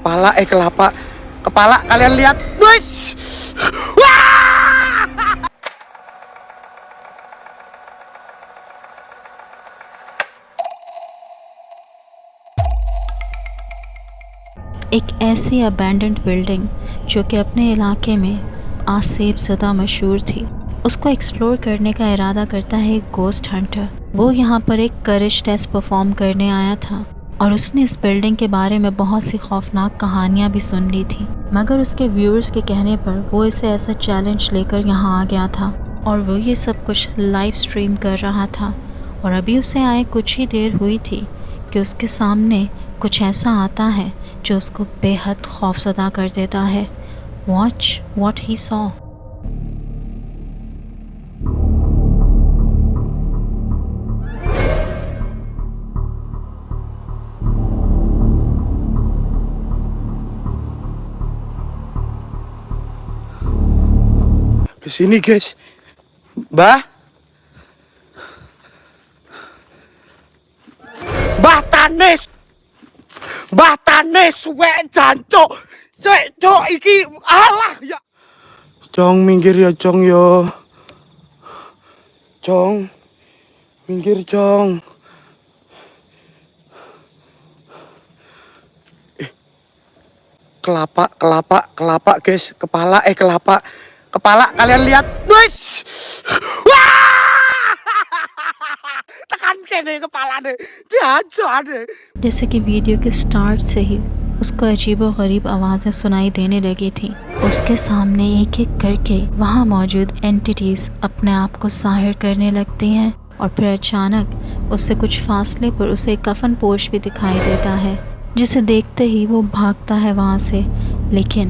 kelapa. Kepala kalian lihat. Wush! Wah! एक ऐसी abandoned building जो कि अपने इलाके में आज से ज़्यादा मशहूर थी, उसको एक्सप्लोर करने का इरादा करता है एक गोस्ट हंटर। वो यहाँ पर एक करेज टेस्ट परफॉर्म करने आया था और उसने इस बिल्डिंग के बारे में बहुत सी खौफनाक कहानियाँ भी सुन ली थी, मगर उसके व्यूअर्स के कहने पर वो इसे ऐसा चैलेंज लेकर यहाँ आ गया था और वो ये सब कुछ लाइव स्ट्रीम कर रहा था। और अभी उसे आए कुछ ही देर हुई थी कि उसके सामने कुछ ऐसा आता है जो उसको बेहद खौफज़दा कर देता है। Watch what he saw. Kesini guys, Mbah Tanis, wek jancuk, sik cuk iki alah ya. Cong minggir ya Cong yo, Cong minggir Cong. Kelapa guys, kelapa kalian lihat. Wush! Wah! Tekan kene kepalane dihajar deh. जैसे कि video के start से ही उसको अजीबोगरीब आवाज़ें सुनाई देने लगी थी। उसके सामने एक एक करके वहाँ मौजूद एंटिटीज़ अपने आप को ज़ाहिर करने लगती हैं और फिर अचानक उससे कुछ फासले पर उसे एक कफन पोश भी दिखाई देता है, जिसे देखते ही वो भागता है वहाँ से, लेकिन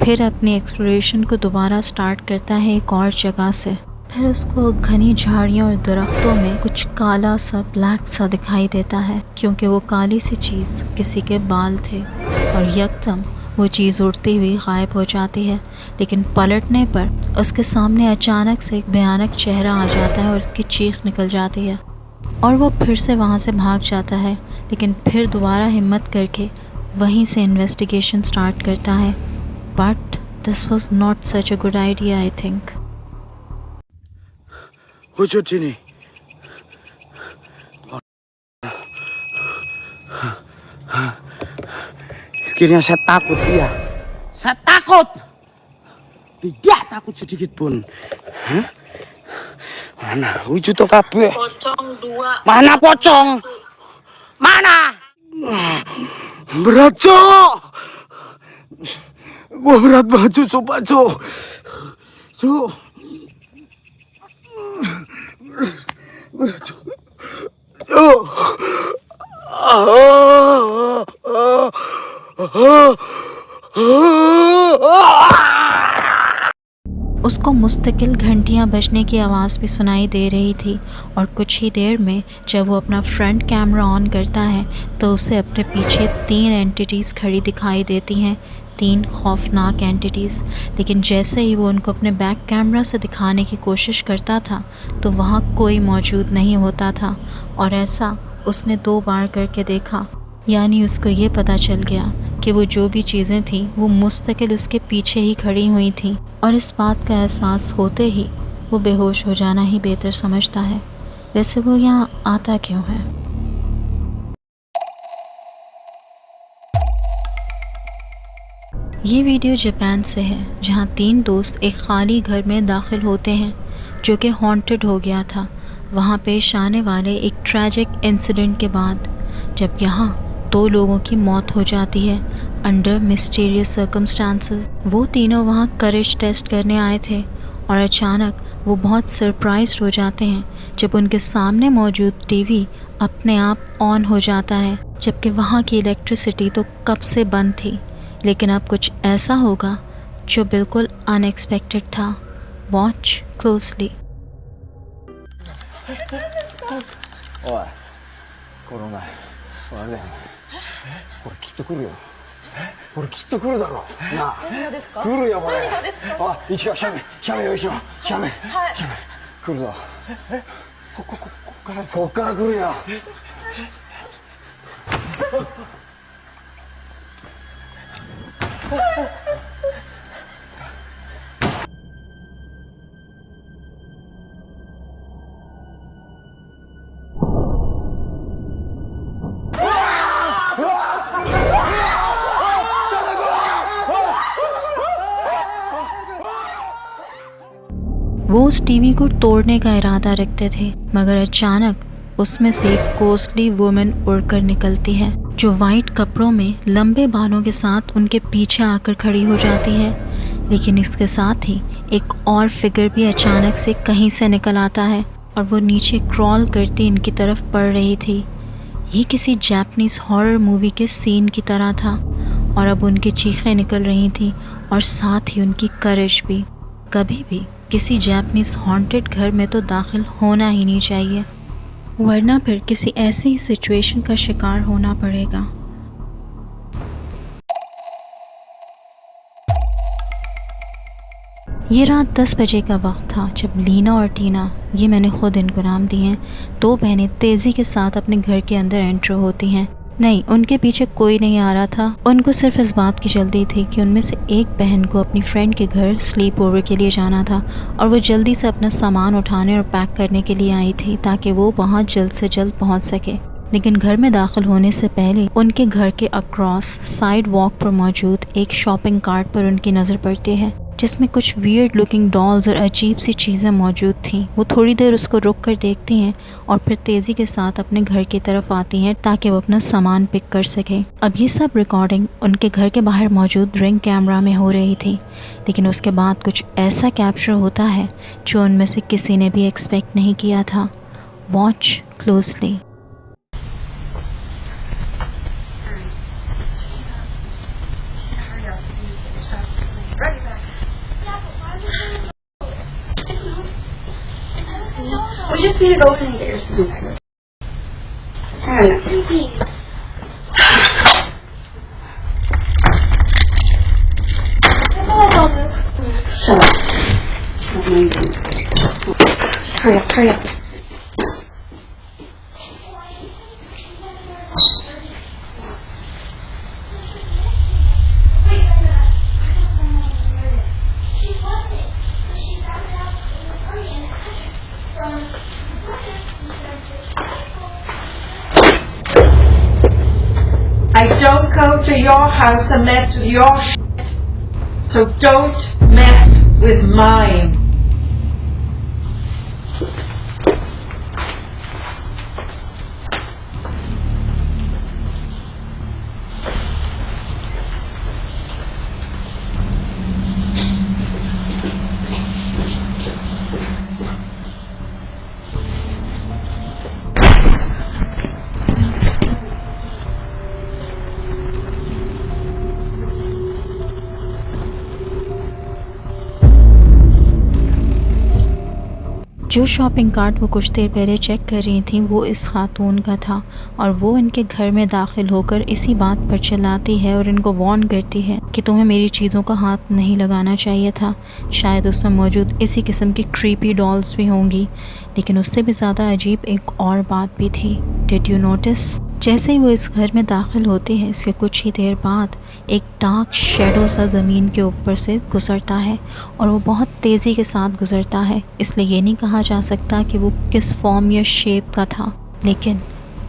फिर अपनी एक्सप्लोरेशन को दोबारा स्टार्ट करता है एक और जगह से। फिर उसको घनी झाड़ियों और दरख्तों में कुछ काला सा ब्लैक सा दिखाई देता है, क्योंकि वो काली सी चीज़ किसी के बाल थे और यकदम वो चीज़ उड़ती हुई गायब हो जाती है। लेकिन पलटने पर उसके सामने अचानक से एक भयानक चेहरा आ जाता है और उसकी चीख निकल जाती है और वो फिर से वहाँ से भाग जाता है, लेकिन फिर दोबारा हिम्मत करके वहीं से इन्वेस्टिगेशन स्टार्ट करता है। But this was not such a good idea I think. Wujud sini. Akhirnya saya takut dia. Saya takut. Tidak takut sedikit pun. Hah? Mana wujud to kabeh? Pocong 2. Mana pocong? Mana? Berat, Cok. Gua berat banget, Cok. Coba, Cok. Cok. उसको मुस्तकिल घंटियां बजने की आवाज़ भी सुनाई दे रही थी और कुछ ही देर में जब वो अपना फ्रंट कैमरा ऑन करता है तो उसे अपने पीछे 3 एंटिटीज़ खड़ी दिखाई देती हैं, 3 खौफनाक एंटिटीज़। लेकिन जैसे ही वो उनको अपने बैक कैमरा से दिखाने की कोशिश करता था तो वहाँ कोई मौजूद नहीं होता था और ऐसा उसने 2 बार करके देखा, यानी उसको ये पता चल गया कि वो जो भी चीज़ें थीं वो मुस्तकिल उसके पीछे ही खड़ी हुई थीं और इस बात का एहसास होते ही वो बेहोश हो जाना ही बेहतर समझता है। वैसे वो यहाँ आता क्यों है? ये वीडियो जापान से है, जहाँ 3 दोस्त एक खाली घर में दाखिल होते हैं जो कि हॉन्टेड हो गया था। वहाँ पेश आने वाले एक ट्रैजिक इंसिडेंट के बाद जब यहाँ 2 लोगों की मौत हो जाती है अंडर मिस्टीरियस सर्कमस्टांसेस। वो तीनों वहाँ करेज टेस्ट करने आए थे और अचानक वो बहुत सरप्राइज्ड हो जाते हैं जब उनके सामने मौजूद टीवी अपने आप ऑन हो जाता है, जबकि वहाँ की इलेक्ट्रिसिटी तो कब से बंद थी। लेकिन अब कुछ ऐसा होगा जो बिल्कुल अनएक्सपेक्टेड था। Watch closely. おい、この前、あれだよ。これきっと来るよ。これきっと来るだろう。なあ。何がですか？来るよこれ。何がですか？あ、一応斜面用意しろ。斜面。はい。斜面。来るぞ。こっから来るよ。वो उस टीवी को तोड़ने का इरादा रखते थे, मगर अचानक उसमें से एक कोस्टली वुमन उड़कर निकलती है, जो वाइट कपड़ों में लंबे बालों के साथ उनके पीछे आकर खड़ी हो जाती है। लेकिन इसके साथ ही एक और फिगर भी अचानक से कहीं से निकल आता है और वो नीचे क्रॉल करती इनकी तरफ पड़ रही थी। ये किसी जापानीज़ हॉरर मूवी के सीन की तरह था और अब उनकी चीखें निकल रही थी और साथ ही उनकी करेज भी। कभी भी किसी जापानीज़ हॉन्टेड घर में तो दाखिल होना ही नहीं चाहिए, वरना फिर किसी ऐसी ही सिचुएशन का शिकार होना पड़ेगा। ये रात 10 बजे का वक्त था जब लीना और टीना, ये मैंने खुद इनको नाम दिए हैं, दो बहनें तेज़ी के साथ अपने घर के अंदर एंटर होती हैं। नहीं, उनके पीछे कोई नहीं आ रहा था। उनको सिर्फ इस बात की जल्दी थी कि उनमें से एक बहन को अपनी फ्रेंड के घर स्लीप ओवर के लिए जाना था और वो जल्दी से अपना सामान उठाने और पैक करने के लिए आई थी ताकि वो वहाँ जल्द से जल्द पहुँच सके। लेकिन घर में दाखिल होने से पहले उनके घर के अक्रॉस साइड वॉक पर मौजूद एक शॉपिंग कार्ट पर उनकी नज़र पड़ती है, जिसमें कुछ वियर्ड लुकिंग डॉल्स और अजीब सी चीज़ें मौजूद थीं। वो थोड़ी देर उसको रुक कर देखती हैं और फिर तेज़ी के साथ अपने घर की तरफ आती हैं ताकि वो अपना सामान पिक कर सकें। अब ये सब रिकॉर्डिंग उनके घर के बाहर मौजूद रिंग कैमरा में हो रही थी, लेकिन उसके बाद कुछ ऐसा कैप्चर होता है जो उनमें से किसी ने भी एक्सपेक्ट नहीं किया था। Watch closely. We just need to go in and get your son. I don't know. Shut up. Hurry up, hurry up. I don't go to your house and mess with your shit, so don't mess with mine. जो shopping cart वो कुछ देर पहले check कर रही थी वो इस खातून का था और वो इनके घर में दाखिल होकर इसी बात पर चिल्लाती है और इनको वार्न करती है कि तुम्हें मेरी चीज़ों का हाथ नहीं लगाना चाहिए था। शायद उसमें मौजूद इसी किस्म की क्रीपी डॉल्स भी होंगी, लेकिन उससे भी ज़्यादा अजीब एक और बात भी थी। Did you notice? जैसे ही वो इस घर में दाखिल होती है, इसके कुछ ही देर बाद एक डार्क शेडो सा ज़मीन के ऊपर से गुज़रता है और वो बहुत तेज़ी के साथ गुज़रता है, इसलिए ये नहीं कहा जा सकता कि वो किस फॉर्म या शेप का था। लेकिन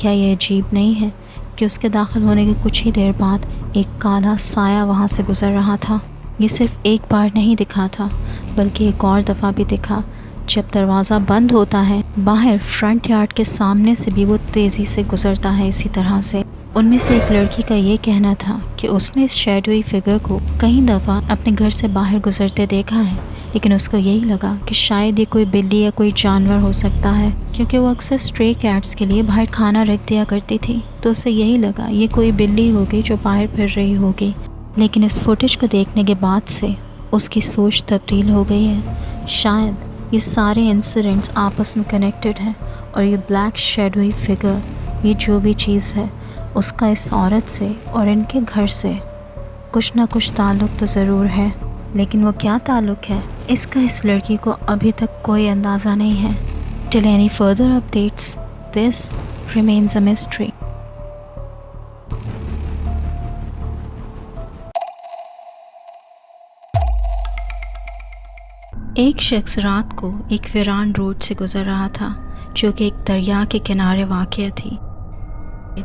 क्या ये अजीब नहीं है कि उसके दाखिल होने के कुछ ही देर बाद एक काला साया वहाँ से गुज़र रहा था। ये सिर्फ एक बार नहीं दिखा था, बल्कि एक और दफ़ा भी दिखा। जब दरवाज़ा बंद होता है, बाहर फ्रंट यार्ड के सामने से भी वो तेज़ी से गुज़रता है इसी तरह से। उनमें से एक लड़की का ये कहना था कि उसने इस शैडोई फिगर को कई दफ़ा अपने घर से बाहर गुज़रते देखा है, लेकिन उसको यही लगा कि शायद ये कोई बिल्ली या कोई जानवर हो सकता है, क्योंकि वो अक्सर स्ट्रे कैट्स के लिए बाहर खाना रख दिया करती थी। तो उसे यही लगा ये कोई बिल्ली होगी जो बाहर फिर रही होगी। लेकिन इस फुटेज को देखने के बाद से उसकी सोच तब्दील हो गई है। शायद ये सारे इंसिडेंट्स आपस में कनेक्टेड हैं और ये ब्लैक शैडोई फिगर, ये जो भी चीज़ है, उसका इस औरत से और इनके घर से कुछ ना कुछ ताल्लुक़ तो ज़रूर है। लेकिन वो क्या ताल्लुक़ है, इसका इस लड़की को अभी तक कोई अंदाज़ा नहीं है। Till any further updates, this remains a mystery. एक शख्स रात को एक वीरान रोड से गुजर रहा था जो कि एक दरिया के किनारे वाक़या थी।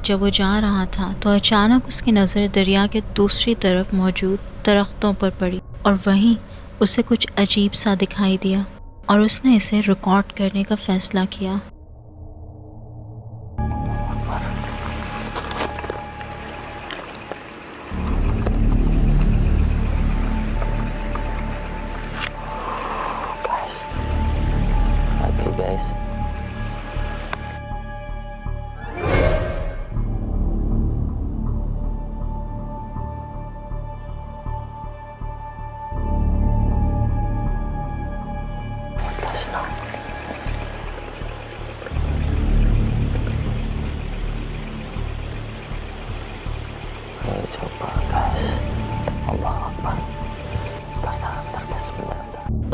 जब वो जा रहा था तो अचानक उसकी नज़र दरिया के दूसरी तरफ मौजूद दरख्तों पर पड़ी और वहीं उसे कुछ अजीब सा दिखाई दिया और उसने इसे रिकॉर्ड करने का फ़ैसला किया। Guys. Guys, now. It's over, guys. Allah Akbar.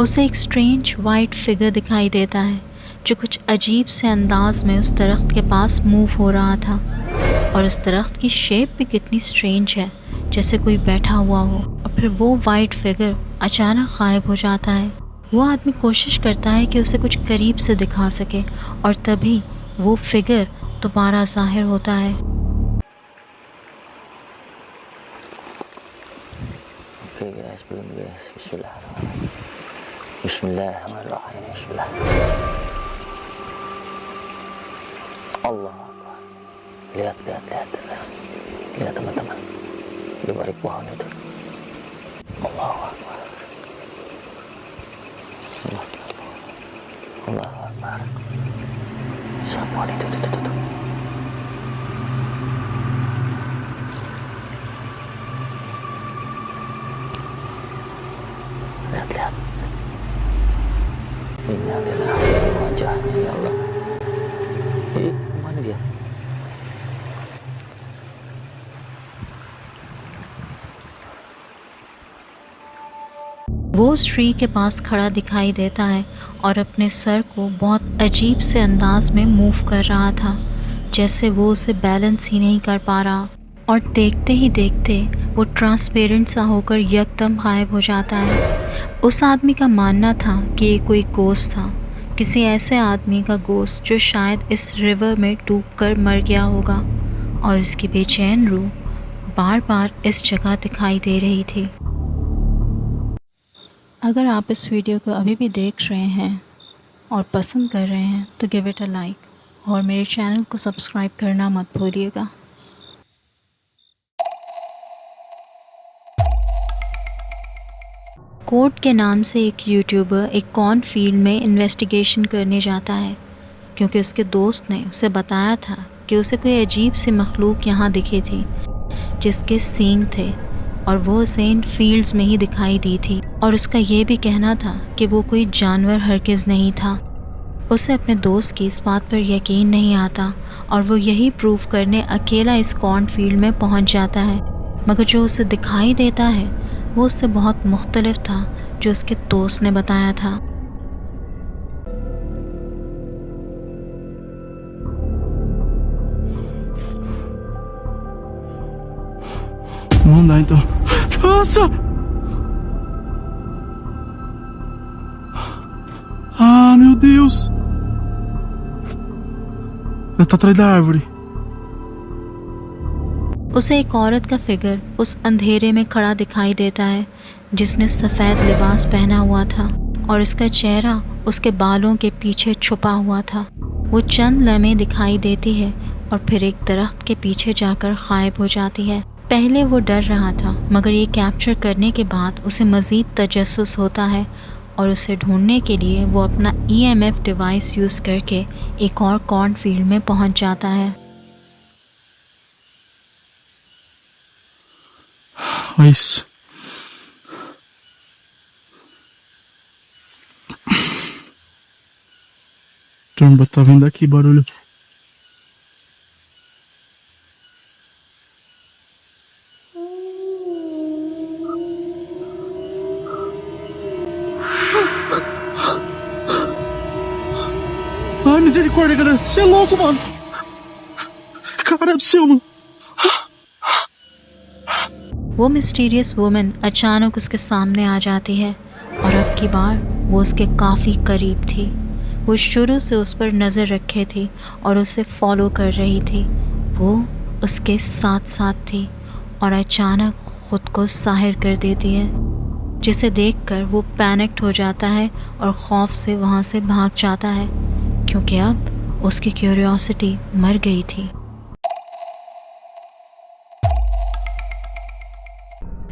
उसे एक स्ट्रेंज वाइट फिगर दिखाई देता है जो कुछ अजीब से अंदाज में उस दरख्त के पास मूव हो रहा था और उस दरख्त की शेप भी कितनी स्ट्रेंज है, जैसे कोई बैठा हुआ हो। और फिर वो वाइट फिगर अचानक गायब हो जाता है। वो आदमी कोशिश करता है कि उसे कुछ करीब से दिखा सके और तभी वो फिगर दोबारा ज़ाहिर होता है। Okay guys, belum guys. Bismillahirrahmanirrahim. Bismillahirrahmanirrahim. Bismillah. Allah Akbar. Lihat teman-teman. Di balik pohon itu. Allahu Akbar. Allahu Akbar. Siapa itu? Lihat. Innalillahi wajahnya ya Allah. Mana dia? वो उस ट्री के पास खड़ा दिखाई देता है और अपने सर को बहुत अजीब से अंदाज में मूव कर रहा था, जैसे वो उसे बैलेंस ही नहीं कर पा रहा। और देखते ही देखते वो ट्रांसपेरेंट सा होकर यकदम गायब हो जाता है। उस आदमी का मानना था कि ये कोई गोश्त था, किसी ऐसे आदमी का गोश्त जो शायद इस रिवर में डूबकर मर गया होगा और उसकी बेचैन रूह बार बार इस जगह दिखाई दे रही थी। अगर आप इस वीडियो को अभी भी देख रहे हैं और पसंद कर रहे हैं तो गिव इट अ लाइक और मेरे चैनल को सब्सक्राइब करना मत भूलिएगा। कोर्ट के नाम से एक यूट्यूबर एक कॉर्न फील्ड में इन्वेस्टिगेशन करने जाता है क्योंकि उसके दोस्त ने उसे बताया था कि उसे कोई अजीब सी मखलूक यहाँ दिखी थी जिसके सींग थे और वो उसे इन फील्ड्स में ही दिखाई दी थी। और उसका ये भी कहना था कि वो कोई जानवर हरगिज़ नहीं था। उसे अपने दोस्त की इस बात पर यकीन नहीं आता और वो यही प्रूव करने अकेला इस कॉर्न फील्ड में पहुँच जाता है, मगर जो उसे दिखाई देता है वो उससे बहुत मुख्तलिफ था जो उसके दोस्त ने बताया था। Vamos lá então. Nossa! Ah, meu Deus! Ela tá atrás da árvore. उसे एक औरत का फिगर उस अंधेरे में खड़ा दिखाई देता है जिसने सफ़ेद लिबास पहना हुआ था और उसका चेहरा उसके बालों के पीछे छुपा हुआ था। वो चंद लम्हे दिखाई देती है और फिर एक दरख्त के पीछे जाकर गायब हो जाती है। पहले वो डर रहा था, मगर ये कैप्चर करने के बाद उसे मज़ीद तजस्सुस होता है और उसे ढूंढने के लिए वो अपना EMF डिवाइस यूज़ करके एक और कॉर्न फील्ड में पहुंच जाता है। Olha isso. Tromba, tá vendo aqui barulho? Ai, misericórdia, galera. Você é louco, mano. Cara do céu, mano. वो मिस्टीरियस वुमन अचानक उसके सामने आ जाती है और अब की बार वो उसके काफ़ी करीब थी। वो शुरू से उस पर नज़र रखे थी और उसे फॉलो कर रही थी। वो उसके साथ साथ थी और अचानक ख़ुद को ज़ाहिर कर देती है, जिसे देखकर वो पैनिक्ड हो जाता है और खौफ से वहाँ से भाग जाता है, क्योंकि अब उसकी क्यूरियोसिटी मर गई थी।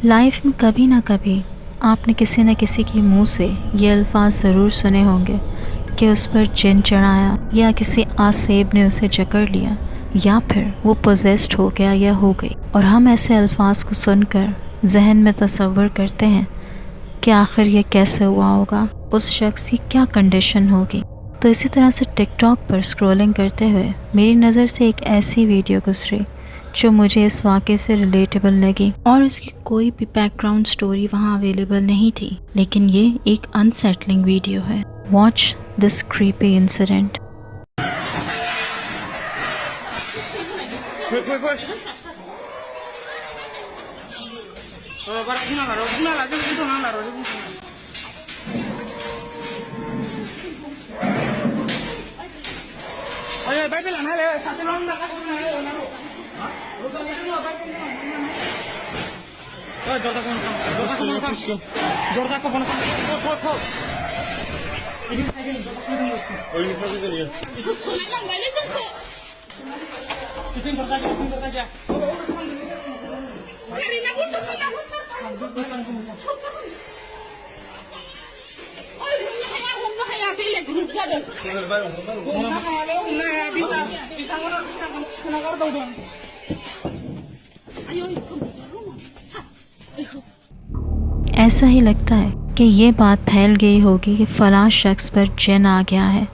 लाइफ में कभी ना कभी आपने किसी न किसी के मुंह से ये अल्फाज ज़रूर सुने होंगे कि उस पर जिन चढ़ाया, या किसी आसेब ने उसे जकड़ लिया, या फिर वो पोजेस्ड हो गया या हो गई। और हम ऐसे अल्फाज को सुनकर जहन में तसव्वुर करते हैं कि आखिर ये कैसे हुआ होगा, उस शख्स की क्या कंडीशन होगी। तो इसी तरह से टिकटॉक पर स्क्रॉलिंग करते हुए मेरी नज़र से एक ऐसी वीडियो गुजरी जो मुझे इस वाक़े से रिलेटेबल लगी, और इसकी कोई भी बैकग्राउंड स्टोरी वहाँ अवेलेबल नहीं थी, लेकिन ये एक अनसेटलिंग वीडियो है। Watch this creepy incident. ऐसा ही लगता है कि ये बात फैल गई होगी कि फ़लाँ शख्स पर जिन आ गया है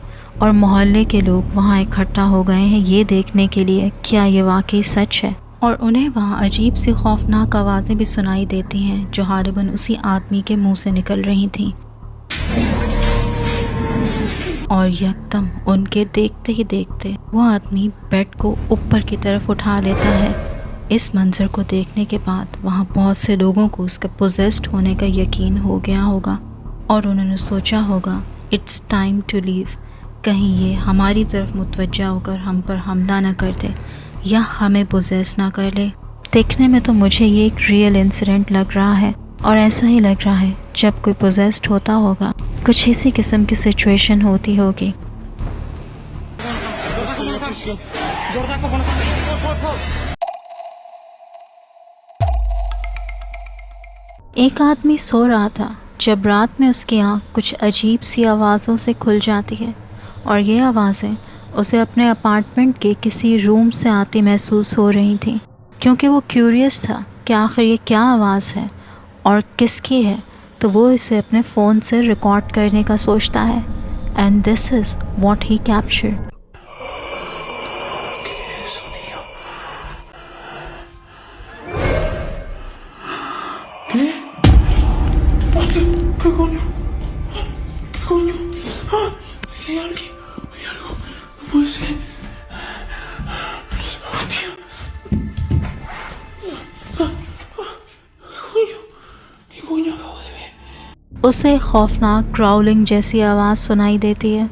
और मोहल्ले के लोग वहाँ इकट्ठा हो गए हैं ये देखने के लिए क्या ये वाकई सच है। और उन्हें वहाँ अजीब सी खौफनाक आवाज़ें भी सुनाई देती हैं जो गालिबन उसी आदमी के मुंह से निकल रही थीं। और यकदम उनके देखते ही देखते वो आदमी बेड को ऊपर की तरफ उठा लेता है। इस मंजर को देखने के बाद वहाँ बहुत से लोगों को उसके पोजेस्ड होने का यकीन हो गया होगा और उन्होंने सोचा होगा इट्स टाइम टू लीव, कहीं ये हमारी तरफ मुतवज्जा होकर हम पर हमला ना कर दे या हमें पोजेस ना कर ले। देखने में तो मुझे ये एक रियल इंसिडेंट लग रहा है, और ऐसा ही लग रहा है जब कोई पोजेस्ड होता होगा कुछ इसी किस्म की सिचुएशन होती होगी। एक आदमी सो रहा था जब रात में उसकी आँख कुछ अजीब सी आवाज़ों से खुल जाती है, और ये आवाज़ें उसे अपने अपार्टमेंट के किसी रूम से आती महसूस हो रही थी। क्योंकि वो क्यूरियस था कि आखिर ये क्या आवाज़ है और किसकी है, तो वो इसे अपने फ़ोन से रिकॉर्ड करने का सोचता है। And this is what he captured. ¿Qué coño? ¿Qué coño? ¡Ah! Hay alguien. Hay algo. No puede ser. Hostia. ¿Qué coño acabo de ver? उसे खौफनाक ग्राउलिंग जैसी आवाज़ सुनाई देती है।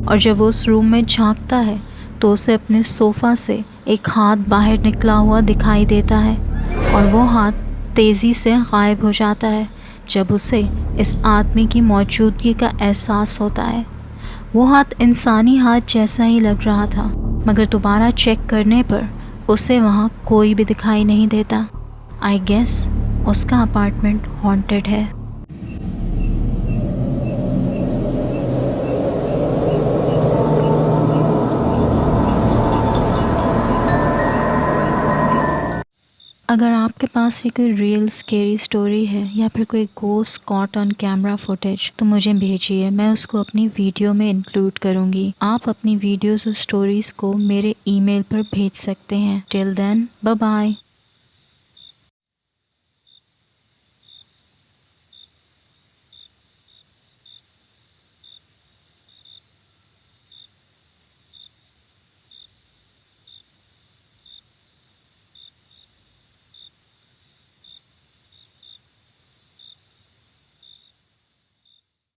और जब वो उस रूम में झांकता है तो उसे अपने सोफ़ा से एक हाथ बाहर निकला हुआ दिखाई देता है, और वो हाथ तेज़ी से गायब हो जाता है जब उसे इस आदमी की मौजूदगी का एहसास होता है। वो हाथ इंसानी हाथ जैसा ही लग रहा था, मगर दोबारा चेक करने पर उसे वहाँ कोई भी दिखाई नहीं देता। आई गेस उसका अपार्टमेंट हॉन्टेड है। अगर आपके पास भी कोई रियल स्केरी स्टोरी है या फिर कोई ghost caught on camera footage तो मुझे भेजिए, मैं उसको अपनी वीडियो में इंक्लूड करूँगी। आप अपनी वीडियोस और स्टोरीज़ को मेरे ईमेल पर भेज सकते हैं। Till then bye bye.